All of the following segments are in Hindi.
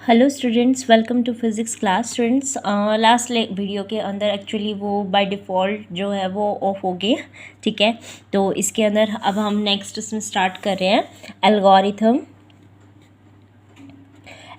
Hello students, welcome to physics class. Students, last video के अंदर एक्चुअली वो बाय डिफ़ॉल्ट जो है वो ऑफ हो गया, ठीक है। तो इसके अंदर अब हम नेक्स्ट इसमें स्टार्ट कर रहे हैं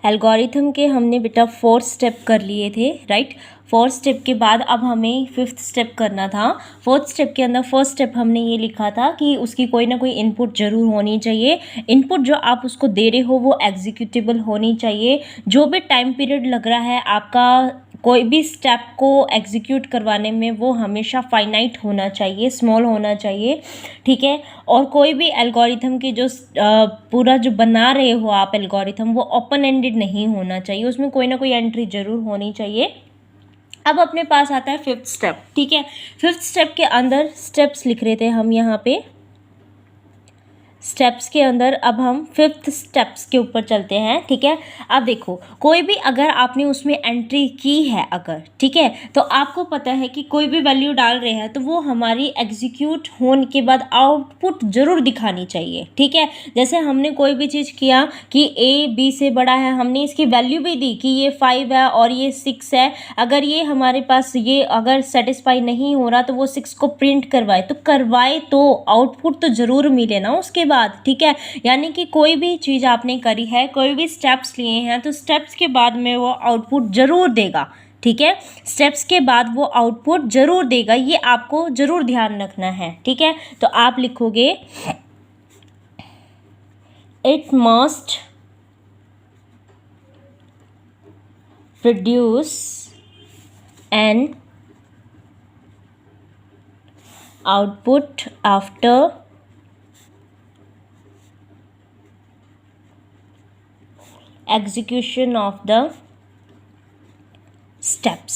एल्गोरिथम के हमने बेटा 4 स्टेप कर लिए थे, राइट। 4 स्टेप के बाद अब हमें 5th स्टेप करना था। 4th स्टेप के अंदर फर्स्ट स्टेप हमने ये लिखा था कि उसकी कोई ना कोई इनपुट ज़रूर होनी चाहिए। इनपुट जो आप उसको दे रहे हो वो एग्जीक्यूटेबल होनी चाहिए। जो भी टाइम पीरियड लग रहा है आपका कोई भी स्टेप को एग्जीक्यूट करवाने में वो हमेशा फाइनाइट होना चाहिए, स्मॉल होना चाहिए, ठीक है। और कोई भी एल्गोरिथम की जो पूरा जो बना रहे हो आप एल्गोरिथम, वो ओपन एंडेड नहीं होना चाहिए, उसमें कोई ना कोई एंट्री ज़रूर होनी चाहिए। अब अपने पास आता है 5th स्टेप, ठीक है। 5th स्टेप के अंदर स्टेप्स लिख रहे थे हम यहाँ पे। स्टेप्स के अंदर अब हम 5th स्टेप्स के ऊपर चलते हैं, ठीक है। अब देखो, कोई भी अगर आपने उसमें एंट्री की है अगर, ठीक है, तो आपको पता है कि कोई भी वैल्यू डाल रहे हैं तो वो हमारी एग्जीक्यूट होने के बाद आउटपुट ज़रूर दिखानी चाहिए, ठीक है। जैसे हमने कोई भी चीज़ किया कि ए बी से बड़ा है, हमने इसकी वैल्यू भी दी कि ये 5 है और ये 6 है। अगर ये हमारे पास ये अगर सेटिस्फाई नहीं हो रहा तो वो 6 को प्रिंट करवाए तो आउटपुट तो ज़रूर मिले ना उसके बाद, ठीक है। यानी कि कोई भी चीज़ आपने करी है, कोई भी स्टेप्स लिए हैं, तो स्टेप्स के बाद में वो आउटपुट ज़रूर देगा, ठीक है। स्टेप्स के बाद वो आउटपुट ज़रूर देगा, ये आपको ज़रूर ध्यान रखना है, ठीक है। तो आप लिखोगे it must produce an output after execution of the steps,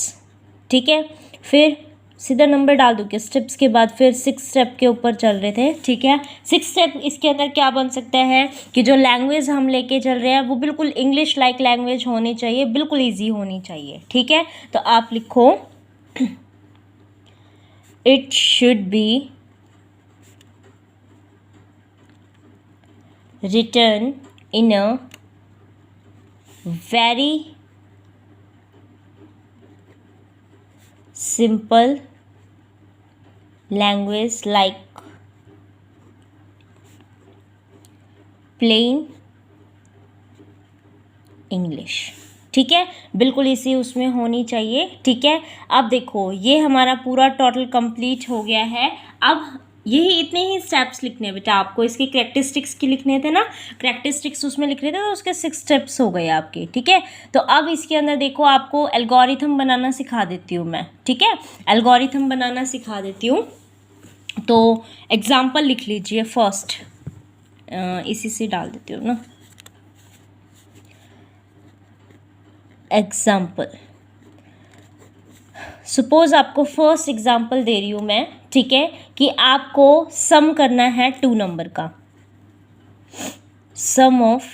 ठीक है। फिर सीधा नंबर डाल दूँ कि स्टेप्स के बाद फिर 6 स्टेप के ऊपर चल रहे थे, ठीक है। 6 स्टेप इसके अंदर क्या बन सकता है कि जो लैंग्वेज हम लेके चल रहे हैं वो बिल्कुल इंग्लिश लाइक लैंग्वेज होनी चाहिए, बिल्कुल ईजी होनी चाहिए, ठीक है। तो आप लिखो it should be written in a very simple language like plain English, ठीक है। बिल्कुल इसी उसमें होनी चाहिए, ठीक है। अब देखो, ये हमारा पूरा टोटल कंप्लीट हो गया है। अब यही इतने ही स्टेप्स लिखने हैं बेटा आपको, इसके कैरेक्टरिस्टिक्स की लिखने थे ना, कैरेक्टरिस्टिक्स उसमें लिख रहे थे, तो उसके 6 स्टेप्स हो गए आपके, ठीक है। तो अब इसके अंदर देखो, आपको एल्गोरिथम बनाना सिखा देती हूँ मैं, ठीक है। एल्गोरिथम बनाना सिखा देती हूँ, तो एग्जाम्पल लिख लीजिए फर्स्ट, इसी से डाल देती हूँ ना एग्जाम्पल। सपोज आपको फर्स्ट एग्जाम्पल दे रही हूँ मैं, ठीक है, कि आपको सम करना है 2 नंबर का, सम ऑफ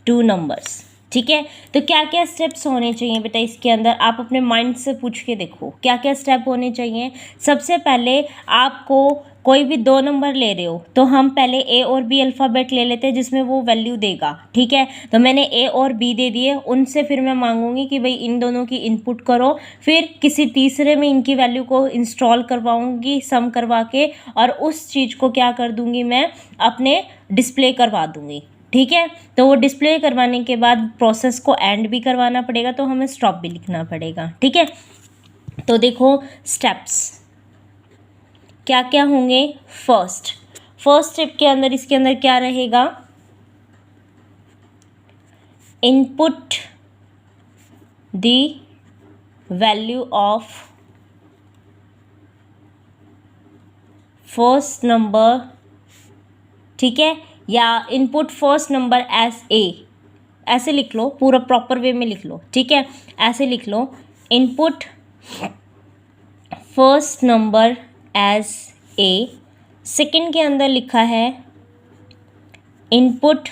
2 नंबर्स, ठीक है। तो क्या क्या स्टेप्स होने चाहिए बेटा इसके अंदर, आप अपने माइंड से पूछ के देखो क्या क्या स्टेप होने चाहिए। सबसे पहले आपको कोई भी 2 नंबर ले रहे हो तो हम पहले ए और बी अल्फ़ाबेट ले लेते हैं जिसमें वो वैल्यू देगा, ठीक है। तो मैंने ए और बी दे दिए, उनसे फिर मैं मांगूंगी कि भाई इन दोनों की इनपुट करो, फिर किसी तीसरे में इनकी वैल्यू को इंस्टॉल करवाऊंगी सम करवा के, और उस चीज़ को क्या कर दूंगी मैं अपने डिस्प्ले करवा दूंगी, ठीक है। तो वो डिस्प्ले करवाने के बाद प्रोसेस को एंड भी करवाना पड़ेगा, तो हमें स्टॉप भी लिखना पड़ेगा, ठीक है। तो देखो स्टेप्स क्या क्या होंगे। फर्स्ट स्टेप के अंदर इसके अंदर क्या रहेगा, input the value of first number, ठीक है, या input first number as A, ऐसे लिख लो, पूरा प्रॉपर वे में लिख लो, ठीक है। ऐसे लिख लो, input first number as A. Second के अंदर लिखा है input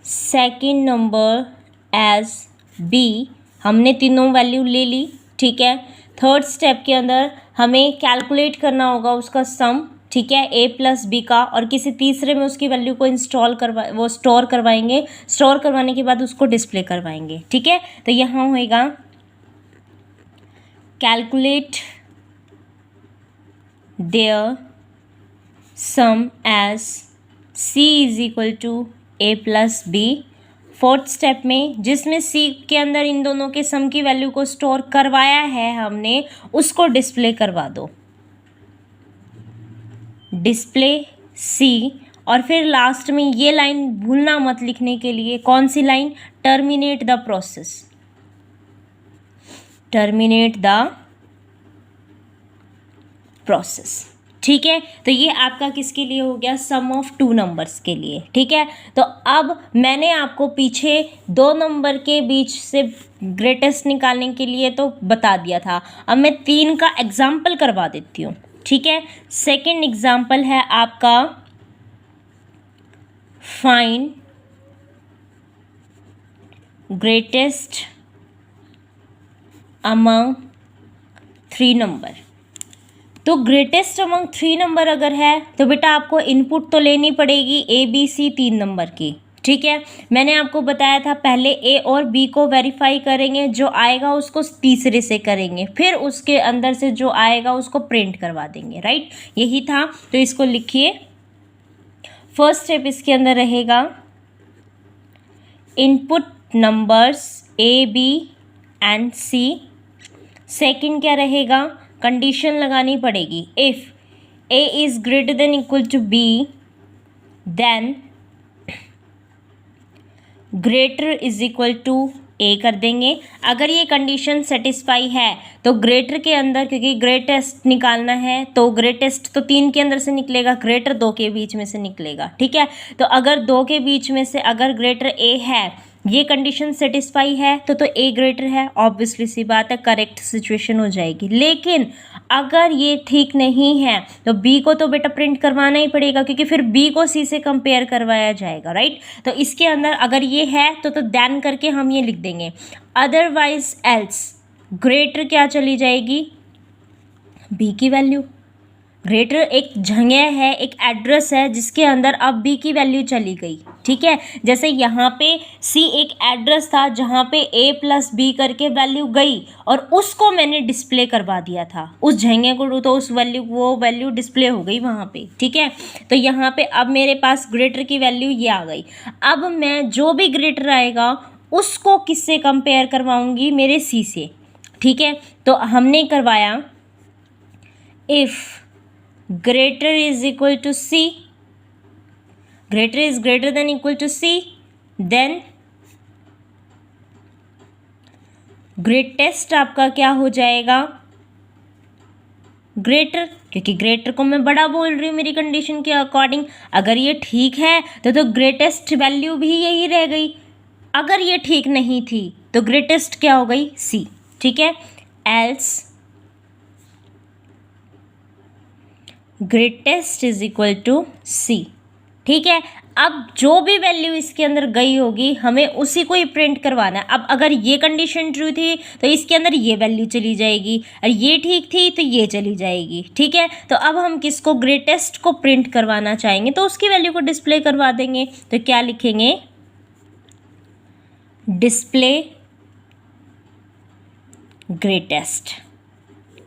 second number as B, हमने तीनों वैल्यू ले ली, ठीक है। थर्ड स्टेप के अंदर हमें कैलकुलेट करना होगा उसका सम, ठीक है, ए प्लस बी का, और किसी तीसरे में उसकी वैल्यू को स्टोर करवाएंगे। स्टोर करवाने के बाद उसको डिस्प्ले करवाएंगे। ठीक है, तो यहाँ होएगा calculate their sum as C is equal to A plus B. Fourth step में जिसमें सी के अंदर इन दोनों के सम की वैल्यू को स्टोर करवाया है हमने, उसको डिस्प्ले करवा दो, डिस्प्ले सी। और फिर लास्ट में ये लाइन भूलना मत लिखने के लिए, कौन सी line, terminate the process, terminate the process. ठीक है, तो ये आपका किसके लिए हो गया, सम ऑफ टू नंबर्स के लिए। ठीक है, तो अब मैंने आपको पीछे दो नंबर के बीच से ग्रेटेस्ट निकालने के लिए तो बता दिया था, अब मैं 3 का एग्जाम्पल करवा देती हूँ। ठीक है, सेकंड एग्जाम्पल है आपका फाइंड ग्रेटेस्ट अमंग 3 नंबर। तो ग्रेटेस्ट अमंग 3 नंबर अगर है तो बेटा आपको इनपुट तो लेनी पड़ेगी ए बी सी 3 नंबर की। ठीक है, मैंने आपको बताया था पहले ए और बी को वेरीफाई करेंगे, जो आएगा उसको तीसरे से करेंगे, फिर उसके अंदर से जो आएगा उसको प्रिंट करवा देंगे। राइट, यही था। तो इसको लिखिए, फर्स्ट स्टेप इसके अंदर रहेगा input numbers A B and C. Second क्या रहेगा, कंडीशन लगानी पड़ेगी, if A is greater than equal to B then greater is equal to A कर देंगे। अगर ये कंडीशन सेटिस्फाई है तो ग्रेटर के अंदर, क्योंकि ग्रेटेस्ट निकालना है तो ग्रेटेस्ट तो 3 के अंदर से निकलेगा, ग्रेटर 2 के बीच में से निकलेगा। ठीक है, तो अगर 2 के बीच में से अगर ग्रेटर ए है, ये कंडीशन सेटिस्फाई है तो ए ग्रेटर है, ऑब्वियसली सी बात है, करेक्ट सिचुएशन हो जाएगी। लेकिन अगर ये ठीक नहीं है तो बी को तो बेटा प्रिंट करवाना ही पड़ेगा, क्योंकि फिर बी को सी से कंपेयर करवाया जाएगा। राइट, तो इसके अंदर अगर ये है तो देन करके हम ये लिख देंगे, अदरवाइज एल्स ग्रेटर क्या चली जाएगी, बी की वैल्यू। ग्रेटर एक जगह है, एक एड्रेस है जिसके अंदर अब बी की वैल्यू चली गई। ठीक है, जैसे यहाँ पे सी एक एड्रेस था जहाँ पे ए प्लस बी करके वैल्यू गई और उसको मैंने डिस्प्ले करवा दिया था उस जगह को, तो वो वैल्यू डिस्प्ले हो गई वहाँ पे। ठीक है, तो यहाँ पे अब मेरे पास ग्रेटर की वैल्यू ये आ गई। अब मैं जो भी ग्रेटर आएगा उसको किससे कंपेयर करवाऊँगी, मेरे सी से। ठीक है, तो हमने करवाया if greater is equal to C, greater is greater than equal to C, then greatest आपका क्या हो जाएगा, ग्रेटर, क्योंकि ग्रेटर को मैं बड़ा बोल रही हूँ मेरी कंडीशन के अकॉर्डिंग। अगर ये ठीक है तो ग्रेटेस्ट वैल्यू भी यही रह गई, अगर ये ठीक नहीं थी तो ग्रेटेस्ट क्या हो गई, C। ठीक है, else greatest is equal to C. ठीक है, अब जो भी वैल्यू इसके अंदर गई होगी हमें उसी को ही प्रिंट करवाना है। अब अगर ये कंडीशन ट्रू थी तो इसके अंदर ये वैल्यू चली जाएगी, और ये ठीक थी तो ये चली जाएगी। ठीक है, तो अब हम किसको, ग्रेटेस्ट को प्रिंट करवाना चाहेंगे तो उसकी वैल्यू को डिस्प्ले करवा देंगे। तो क्या लिखेंगे, डिस्प्ले ग्रेटेस्ट।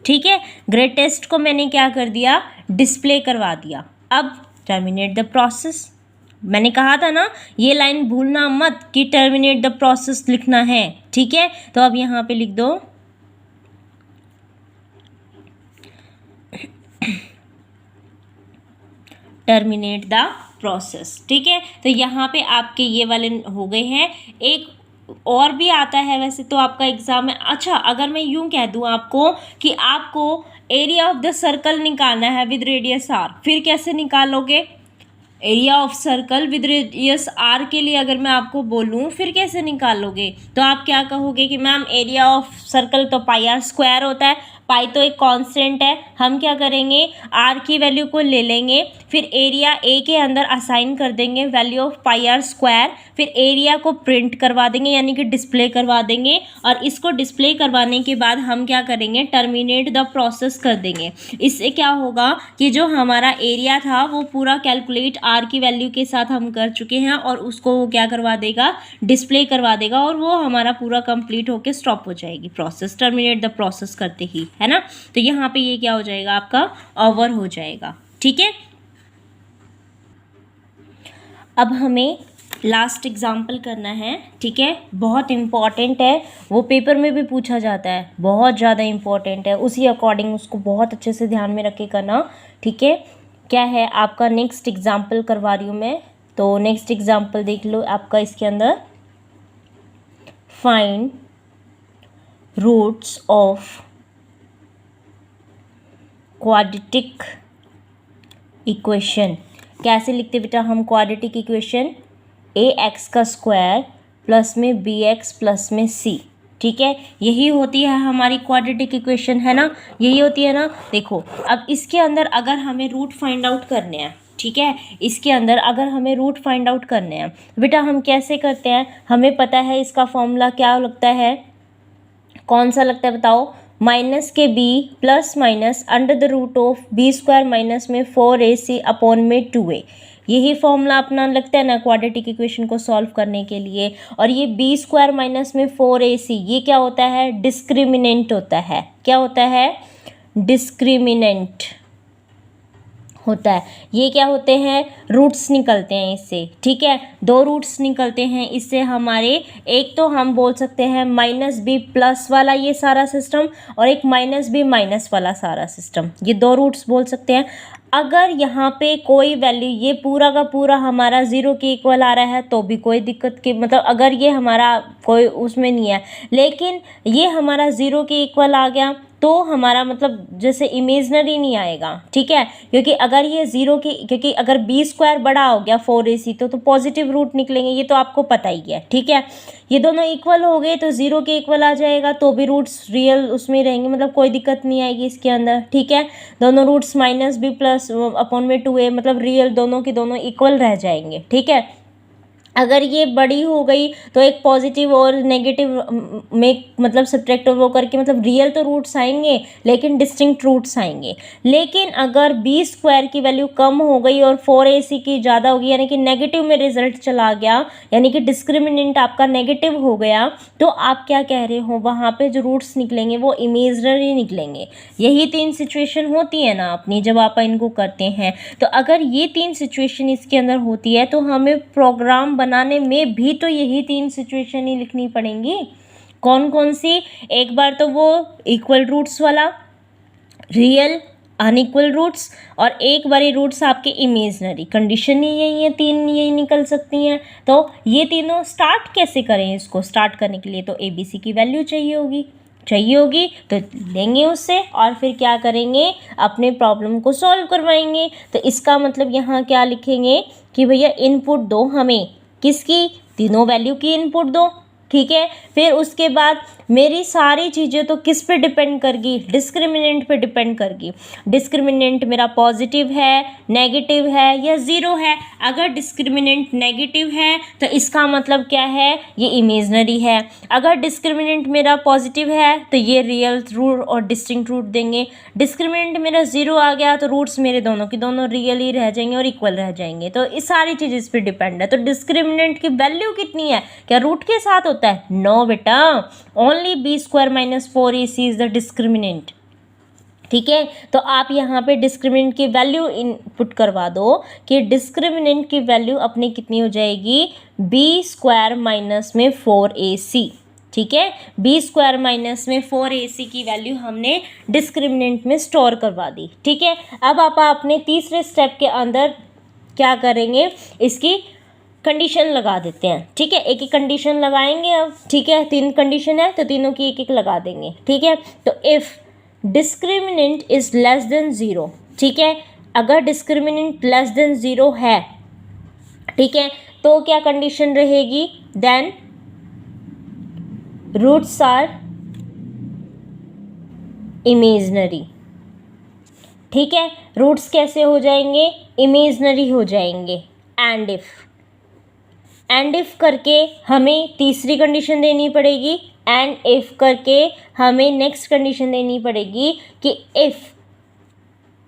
ठीक है, ग्रेटेस्ट को मैंने क्या कर दिया, डिस्प्ले करवा दिया। अब टर्मिनेट द प्रोसेस, मैंने कहा था ना ये लाइन भूलना मत कि टर्मिनेट द प्रोसेस लिखना है। ठीक है, तो अब यहाँ पे लिख दो टर्मिनेट द प्रोसेस। ठीक है, तो यहाँ पे आपके ये वाले हो गए हैं। एक और भी आता है वैसे तो आपका एग्जाम में। अच्छा, अगर मैं यूं कह दूं आपको कि आपको एरिया ऑफ द सर्कल निकालना है विद रेडियस आर, फिर कैसे निकालोगे, area of circle with radius R के लिए अगर मैं आपको बोलूं फिर कैसे निकालोगे, तो आप क्या कहोगे कि मैम एरिया ऑफ सर्कल तो पाई आर स्क्वायर होता है, पाई तो एक कांस्टेंट है, हम क्या करेंगे आर की वैल्यू को ले लेंगे, फिर एरिया ए के अंदर असाइन कर देंगे value of pi R square, फिर एरिया को प्रिंट करवा देंगे यानी कि डिस्प्ले करवा देंगे, और इसको डिस्प्ले करवाने के बाद हम क्या करेंगे टर्मिनेट द प्रोसेस कर देंगे। इससे क्या होगा कि जो हमारा एरिया था वो पूरा कैलकुलेट आर की वैल्यू के साथ हम कर चुके हैं, और उसको वो क्या करवा देगा डिस्प्ले करवा देगा, और वो हमारा पूरा कंप्लीट होके स्टॉप हो जाएगी प्रोसेस, टर्मिनेट द प्रोसेस करते ही, है ना। तो यहाँ पे ये क्या हो जाएगा आपका ओवर हो जाएगा, ठीक है। अब हमें लास्ट एग्जाम्पल करना है, ठीक है, बहुत इम्पॉर्टेंट है, वो पेपर में भी पूछा जाता है, बहुत ज़्यादा इम्पॉर्टेंट है, उसी अकॉर्डिंग उसको बहुत अच्छे से ध्यान में रख के करना, ठीक है। क्या है आपका नेक्स्ट एग्जाम्पल करवा रही हूँ मैं, तो नेक्स्ट एग्जाम्पल देख लो आपका इसके अंदर, find roots of quadratic equation. कैसे लिखते बेटा हम क्वाड्रेटिक इक्वेशन, ए एक्स का स्क्वायर प्लस में बी एक्स प्लस में सी, ठीक है, यही होती है हमारी क्वाड्रेटिक इक्वेशन, है ना, यही होती है ना। देखो अब इसके अंदर अगर हमें रूट फाइंड आउट करने हैं, ठीक है, इसके अंदर अगर हमें रूट फाइंड आउट करने हैं बेटा हम कैसे करते हैं, हमें पता है इसका फॉर्मूला क्या लगता है, कौन सा लगता है बताओ, माइनस के B plus minus under the root of B square minus में 4ac अपॉन में 2a, यही फॉर्मूला अपना लगता है ना क्वाड्रेटिक इक्वेशन को सॉल्व करने के लिए। और ये बी स्क्वायर माइनस में 4ac ये क्या होता है डिस्क्रिमिनेंट होता है, क्या होता है डिस्क्रिमिनेंट होता है, ये क्या होते हैं रूट्स निकलते हैं इससे, ठीक है, दो रूट्स निकलते हैं इससे हमारे, एक तो हम बोल सकते हैं माइनस बी प्लस वाला ये सारा सिस्टम, और एक माइनस बी माइनस वाला सारा सिस्टम, ये दो रूट्स बोल सकते हैं। अगर यहाँ पे कोई वैल्यू ये पूरा का पूरा हमारा ज़ीरो के इक्वल आ रहा है तो भी कोई दिक्कत की मतलब अगर ये हमारा कोई उसमें नहीं है, लेकिन ये हमारा ज़ीरो के इक्वल आ गया तो हमारा मतलब जैसे इमेजनरी नहीं आएगा, ठीक है, क्योंकि अगर ये ज़ीरो की, क्योंकि अगर बी स्क्वायर बड़ा हो गया 4ac तो पॉजिटिव रूट निकलेंगे, ये तो आपको पता ही है, ठीक है। ये दोनों इक्वल हो गए तो ज़ीरो के इक्वल आ जाएगा तो भी रूट्स रियल उसमें रहेंगे, मतलब कोई दिक्कत नहीं आएगी इसके अंदर, ठीक है। दोनों roots minus B plus upon में 2a मतलब रियल दोनों के दोनों इक्वल रह जाएंगे, ठीक है। अगर ये बड़ी हो गई तो एक पॉजिटिव और नेगेटिव में मतलब सब्ट्रैक्ट वो करके मतलब रियल तो रूट्स आएंगे लेकिन डिस्टिंक्ट रूट्स आएंगे। लेकिन अगर बी स्क्वायर की वैल्यू कम हो गई और 4ac की ज़्यादा होगी यानी कि नेगेटिव में रिजल्ट चला गया, यानी कि डिस्क्रिमिनेंट आपका नेगेटिव हो गया, तो आप क्या कह रहे हो वहाँ पे जो रूट्स निकलेंगे वो इमेजनरी निकलेंगे। यही तीन सिचुएशन होती है ना अपनी जब आप इनको करते हैं। तो अगर ये तीन सिचुएशन इसके अंदर होती है तो हमें प्रोग्राम बनाने में भी तो यही तीन सिचुएशन ही लिखनी पड़ेंगी। कौन कौन सी, एक बार तो वो इक्वल रूट्स वाला, रियल अनइक्वल रूट्स, और एक बारी रूट्स आपके इमेजनरी, कंडीशन ही यही है, तीन यही निकल सकती हैं। तो ये तीनों स्टार्ट कैसे करें, इसको स्टार्ट करने के लिए तो ABC की वैल्यू चाहिए होगी तो लेंगे उससे और फिर क्या करेंगे अपने प्रॉब्लम को सॉल्व करवाएंगे। तो इसका मतलब यहाँ क्या लिखेंगे कि भैया इनपुट दो हमें, किसकी, तीनों वैल्यू की इनपुट दो, ठीक है। फिर उसके बाद मेरी सारी चीज़ें तो किस पे डिपेंड करगी, डिस्क्रिमिनेंट पे डिपेंड करगी। डिस्क्रिमिनेंट मेरा पॉजिटिव है, नेगेटिव है या ज़ीरो है। अगर डिस्क्रिमिनेंट नेगेटिव है तो इसका मतलब क्या है, ये इमेजनरी है। अगर डिस्क्रिमिनेंट मेरा पॉजिटिव है तो ये रियल रूट और डिस्टिंक्ट रूट देंगे। डिस्क्रिमिनेंट मेरा ज़ीरो आ गया तो रूट्स मेरे दोनों के दोनों रियल ही रह जाएंगे और इक्वल रह जाएंगे। तो इस सारी चीज़ इस पर डिपेंड है। तो डिस्क्रिमिनेंट की वैल्यू कितनी है, क्या रूट के साथ होता है, नो बेटा, only B square minus 4ac is the discriminant, ठीक है। तो आप यहाँ पे डिस्क्रिमिनेंट की वैल्यू इनपुट करवा दो कि डिस्क्रिमिनेंट की वैल्यू अपनी कितनी हो जाएगी, बी स्क्वायर माइनस में 4ac, ठीक है। बी स्क्वायर माइनस में 4ac की वैल्यू हमने डिस्क्रिमिनेंट में स्टोर करवा दी, ठीक है। अब आप अपने तीसरे स्टेप के अंदर क्या करेंगे, इसकी कंडीशन लगा देते हैं, ठीक है। एक एक कंडीशन लगाएंगे अब, ठीक है। तीन कंडीशन है तो तीनों की एक एक लगा देंगे, ठीक है। तो if discriminant is less than zero, ठीक है, अगर डिस्क्रिमिनेंट लेस देन ज़ीरो है, ठीक है, तो क्या कंडीशन रहेगी, देन रूट्स आर इमेजनरी। ठीक है, रूट्स कैसे हो जाएंगे, इमेजनरी हो जाएंगे। एंड इफ करके हमें तीसरी कंडीशन देनी पड़ेगी, एंड इफ करके हमें नेक्स्ट कंडीशन देनी पड़ेगी कि if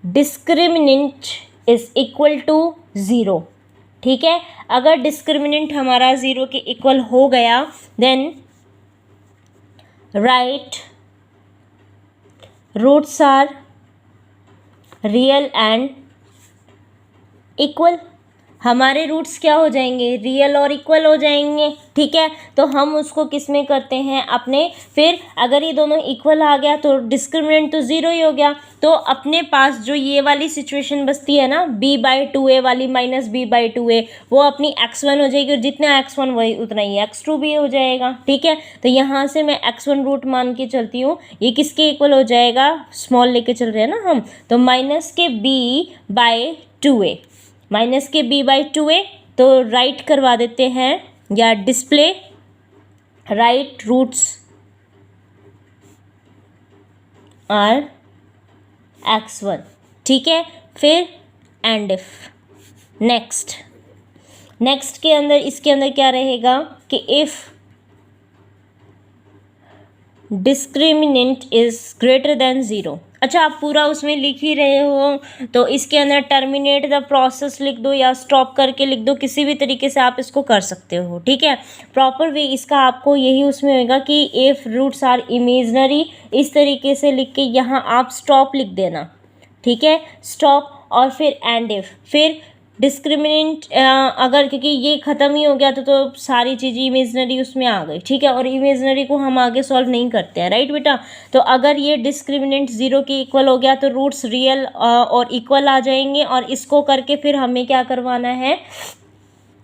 discriminant is equal to zero. ठीक है, अगर डिस्क्रिमिनेंट हमारा ज़ीरो के इक्वल हो गया then write roots are real and equal. हमारे रूट्स क्या हो जाएंगे, रियल और इक्वल हो जाएंगे। ठीक है, तो हम उसको किस में करते हैं, अपने, फिर अगर ये दोनों इक्वल आ गया तो डिस्क्रिमिनेंट तो ज़ीरो ही हो गया, तो अपने पास जो ये वाली सिचुएशन बचती है ना b/2a वाली माइनस b/2a, वो अपनी x1 हो जाएगी, और जितना x1 वही उतना ही x2 भी हो जाएगा। ठीक है, तो यहाँ से मैं x1 रूट मान के चलती हूँ, ये किसके इक्वल हो जाएगा, स्मॉल लेके चल रहे हैं ना हम, तो माइनस के b/2a, माइनस के b/2a, तो राइट करवा देते हैं या display right roots are x1। ठीक है, फिर एंड इफ नेक्स्ट के अंदर, इसके अंदर क्या रहेगा कि if discriminant is greater than zero. अच्छा, आप पूरा उसमें लिख ही रहे हो तो इसके अंदर टर्मिनेट द प्रोसेस लिख दो या स्टॉप करके लिख दो, किसी भी तरीके से आप इसको कर सकते हो। ठीक है, प्रॉपर वे इसका आपको यही उसमें होगा कि इफ रूट्स आर इमेजनरी, इस तरीके से लिख के यहाँ आप स्टॉप लिख देना। ठीक है, स्टॉप, और फिर एंड इफ, फिर डिस्क्रिमिनेंट अगर, क्योंकि ये ख़त्म ही हो गया तो सारी चीज़ें इमेजनरी उसमें आ गई। ठीक है, और इमेजनरी को हम आगे सॉल्व नहीं करते हैं, राइट बेटा। तो अगर ये डिस्क्रिमिनेंट ज़ीरो के इक्वल हो गया तो रूट्स रियल और इक्वल आ जाएंगे, और इसको करके फिर हमें क्या करवाना है,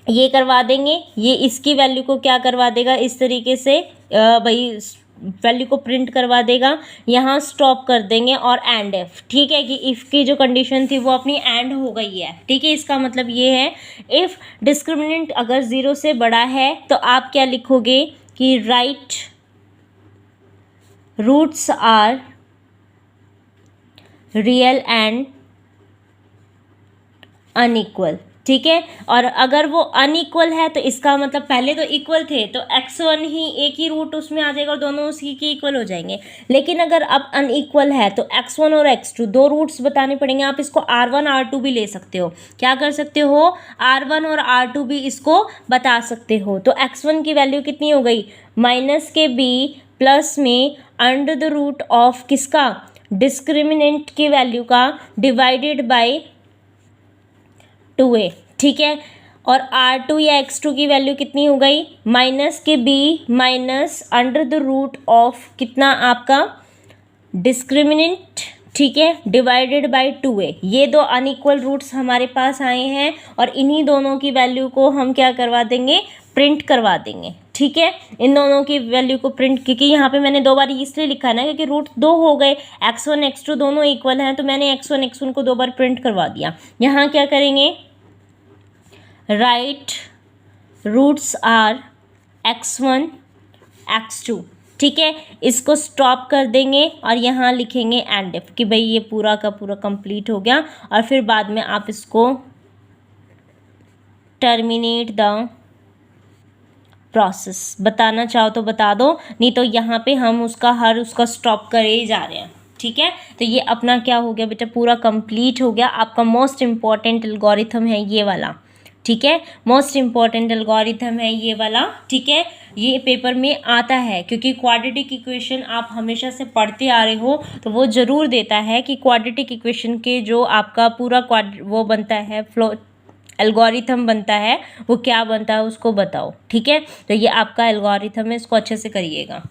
ये करवा देंगे, ये इसकी वैल्यू को क्या करवा देगा, इस तरीके से भाई वैल्यू को प्रिंट करवा देगा, यहाँ स्टॉप कर देंगे, और एंड इफ। ठीक है, कि इफ़ की जो कंडीशन थी वो अपनी एंड हो गई है। ठीक है, इसका मतलब ये है इफ़ डिस्क्रिमिनेंट अगर ज़ीरो से बड़ा है तो आप क्या लिखोगे कि write roots are real and unequal. ठीक है, और अगर वो अनइक्वल है तो इसका मतलब पहले तो इक्वल थे तो x1 ही एक ही रूट उसमें आ जाएगा और दोनों उसी के इक्वल हो जाएंगे। लेकिन अगर अब अनइक्वल है तो x1 और x2 दो रूट्स बताने पड़ेंगे। आप इसको r1 r2 भी ले सकते हो, क्या कर सकते हो, r1 और r2 भी इसको बता सकते हो। तो x1 की वैल्यू कितनी हो गई, माइनस के b प्लस में अंडर द रूट ऑफ किसका, डिस्क्रिमिनेंट की वैल्यू का, डिवाइडेड बाय 2a। ठीक है, और r2 या x2 की वैल्यू कितनी हो गई, माइनस के b minus under the root of कितना आपका डिस्क्रिमिनेंट। ठीक है, डिवाइडेड बाय 2a। ये दो अनइक्वल रूट्स हमारे पास आए हैं और इन्हीं दोनों की वैल्यू को हम क्या करवा देंगे, प्रिंट करवा देंगे। ठीक है, इन दोनों की वैल्यू को प्रिंट, क्योंकि यहाँ पे मैंने दो बार इसलिए लिखा है ना क्योंकि रूट दो हो गए, x1 x2 दोनों इक्वल हैं, तो मैंने x1 x1 को दो बार प्रिंट करवा दिया। यहाँ क्या करेंगे, right roots are x1 x2। ठीक है, इसको स्टॉप कर देंगे और यहाँ लिखेंगे एंड इफ, कि भाई ये पूरा का पूरा कंप्लीट हो गया, और फिर बाद में आप इसको टर्मिनेट द प्रोसेस बताना चाहो तो बता दो, नहीं तो यहाँ पे हम उसका स्टॉप करे ही जा रहे हैं। ठीक है, तो ये अपना क्या हो गया बेटा, पूरा कंप्लीट हो गया। आपका मोस्ट इम्पॉर्टेंट एल्गोरिथम है ये वाला। ठीक है, मोस्ट इम्पॉर्टेंट एल्गोरिथम है ये वाला। ठीक है, ये पेपर में आता है क्योंकि क्वाड्रेटिक इक्वेशन आप हमेशा से पढ़ते आ रहे हो, तो वो ज़रूर देता है कि क्वाड्रेटिक इक्वेशन के जो आपका पूरा वो बनता है, फ्लो एल्गोरिथम बनता है, वो क्या बनता है उसको बताओ। ठीक है, तो ये आपका एल्गोरिथम है, इसको अच्छे से करिएगा।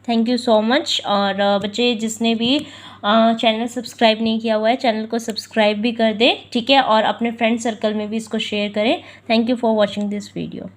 Thank you so much. और बच्चे जिसने भी चैनल सब्सक्राइब नहीं किया हुआ है, चैनल को सब्सक्राइब भी कर दे। ठीक है, और अपने फ्रेंड सर्कल में भी इसको शेयर करें। Thank you for watching this video.